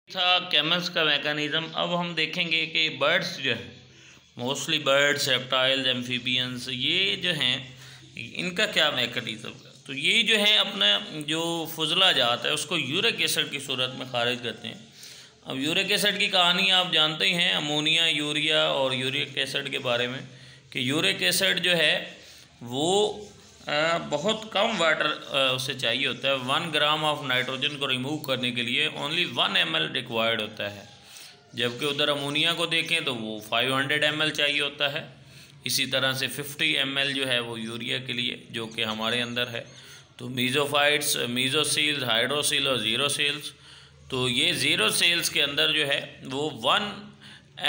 था कैमल्स का मैकेनिज़्म। अब हम देखेंगे कि बर्ड्स जो है, मोस्टली बर्ड्स, रेप्टाइल्स, एम्फीबियंस, ये जो हैं इनका क्या मैकेनिज़्म है। तो ये जो है अपना जो फुजला जात है उसको यूरिक एसिड की सूरत में खारिज करते हैं। अब यूरिक एसिड की कहानी आप जानते ही हैं, अमोनिया, यूरिया और यूरिक एसिड के बारे में, कि यूरिक एसिड जो है वो बहुत कम वाटर उसे चाहिए होता है। 1 ग्राम ऑफ नाइट्रोजन को रिमूव करने के लिए ओनली 1 ml रिक्वायर्ड होता है, जबकि उधर अमोनिया को देखें तो वो 500 ml चाहिए होता है। इसी तरह से 50 ml जो है वो यूरिया के लिए, जो कि हमारे अंदर है। तो मीज़ोफाइट्स, मीज़ोसील्स, हाइड्रोसील और ज़ीरो सेल्स, तो ये ज़ीरो सेल्स के अंदर जो है वो 1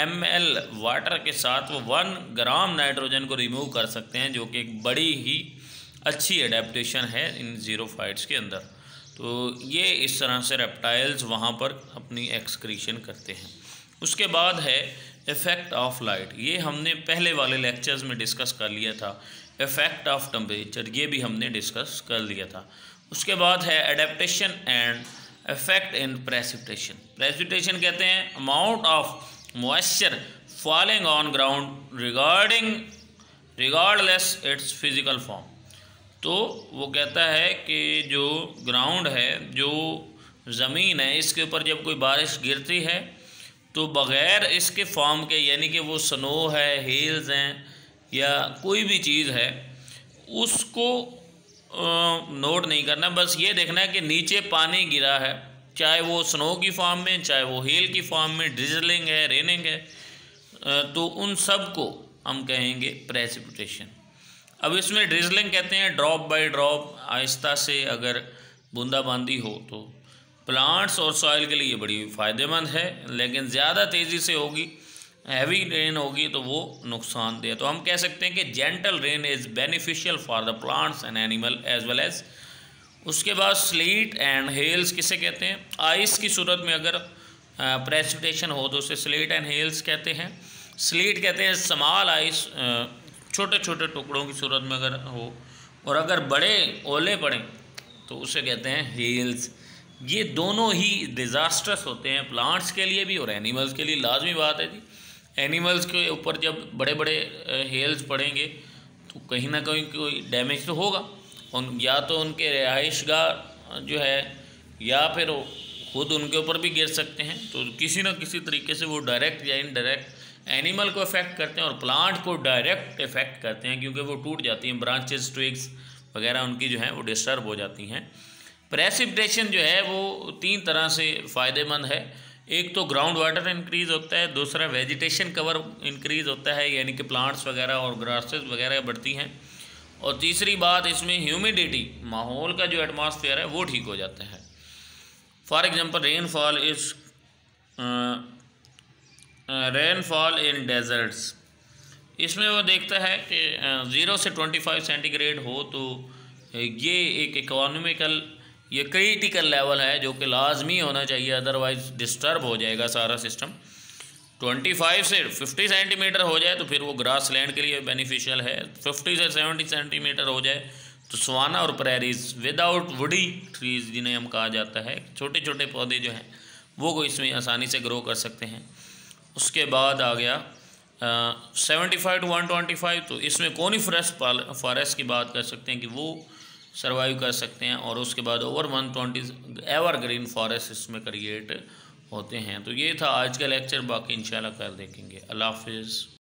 ml वाटर के साथ वो 1 ग्राम नाइट्रोजन को रिमूव कर सकते हैं, जो कि एक बड़ी ही अच्छी एडेप्टेशन है इन ज़ीरोफाइट्स के अंदर। तो ये इस तरह से रेप्टाइल्स वहाँ पर अपनी एक्सक्रीशन करते हैं। उसके बाद है इफ़ेक्ट ऑफ लाइट। ये हमने पहले वाले लेक्चर्स में डिस्कस कर लिया था। इफ़ेक्ट ऑफ टेम्परेचर, ये भी हमने डिस्कस कर लिया था। उसके बाद है adaptation and effect in precipitation. Precipitation कहते हैं amount of moisture falling on ground regardless it's physical form. तो वो कहता है कि जो ग्राउंड है, जो ज़मीन है, इसके ऊपर जब कोई बारिश गिरती है तो बग़ैर इसके फॉर्म के, यानी कि वो स्नो है, हिल्स हैं या कोई भी चीज़ है, उसको नोट नहीं करना। बस ये देखना है कि नीचे पानी गिरा है, चाहे वो स्नो की फॉर्म में, चाहे वो हिल की फॉर्म में, ड्रिजलिंग है, रेनिंग है, तो उन सब को हम कहेंगे प्रेसिपिटेशन। अब इसमें ड्रिजलिंग कहते हैं ड्रॉप बाय ड्रॉप, आहिस्ता से अगर बूंदाबांदी हो तो प्लांट्स और सॉइल के लिए बड़ी फ़ायदेमंद है, लेकिन ज़्यादा तेज़ी से होगी, हैवी रेन होगी तो वो नुकसानदेह। तो हम कह सकते हैं कि gentle rain is beneficial for the plants and animal as well as. As बाद स्लीट एंड हेल्स किसे कहते हैं? आइस की सूरत में अगर प्रेसिपिटेशन हो तो उसे स्लीट एंड हेल्स कहते हैं। स्लीट कहते हैं स्मॉल आइस, छोटे छोटे टुकड़ों की सूरत में अगर हो, और अगर बड़े ओले पड़ें तो उसे कहते हैं हेल्स। ये दोनों ही डिज़ास्टर्स होते हैं प्लांट्स के लिए भी और एनिमल्स के लिए। लाजमी बात है जी, एनिमल्स के ऊपर जब बड़े बड़े हेल्स पड़ेंगे तो कहीं ना कहीं कोई डैमेज तो होगा, या तो उनके रिहाइशगाह जो है, या फिर खुद उनके ऊपर भी गिर सकते हैं। तो किसी न किसी तरीके से वो डायरेक्ट या इनडायरेक्ट एनिमल को इफ़ेक्ट करते हैं और प्लांट को डायरेक्ट इफ़ेक्ट करते हैं, क्योंकि वो टूट जाती हैं, ब्रांचेस, ट्विग्स वगैरह उनकी जो है वो डिस्टर्ब हो जाती हैं। प्रेसिपिटेशन जो है वो 3 तरह से फ़ायदेमंद है। एक तो ग्राउंड वाटर इंक्रीज़ होता है, दूसरा वेजिटेशन कवर इंक्रीज़ होता है, यानी कि प्लांट्स वगैरह और ग्रासेस वगैरह बढ़ती हैं, और तीसरी बात इसमें ह्यूमिडिटी, माहौल का जो एटमॉस्फेयर है वो ठीक हो जाता है। For example rainfall in desserts, इसमें वो देखता है कि 0 से 25 सेंटीग्रेड हो तो ये एक इकोनॉमिकल, ये क्रिटिकल लेवल है जो कि लाजमी होना चाहिए, अदरवाइज़ डिस्टर्ब हो जाएगा सारा सिस्टम। 25 से 50 सेंटीमीटर हो जाए तो फिर वो ग्रास लैंड के लिए बेनिफिशियल है। 50 से 70 सेंटीमीटर हो जाए तो सवाना और प्रेरीज विदाउट वुडी ट्रीज़, जिन्हें हम कहा जाता है, छोटे छोटे पौधे जो हैं वो इसमें आसानी से ग्रो कर सकते हैं। उसके बाद आ गया 75 to 125, तो इसमें कोनिफरस फॉरेस्ट की बात कर सकते हैं कि वो सर्वाइव कर सकते हैं, और उसके बाद ओवर 120 एवरग्रीन फॉरेस्ट इसमें क्रिएट होते हैं। तो ये था आज का लेक्चर, बाकी इंशाल्लाह कल देखेंगे। अल्लाह हाफिज़।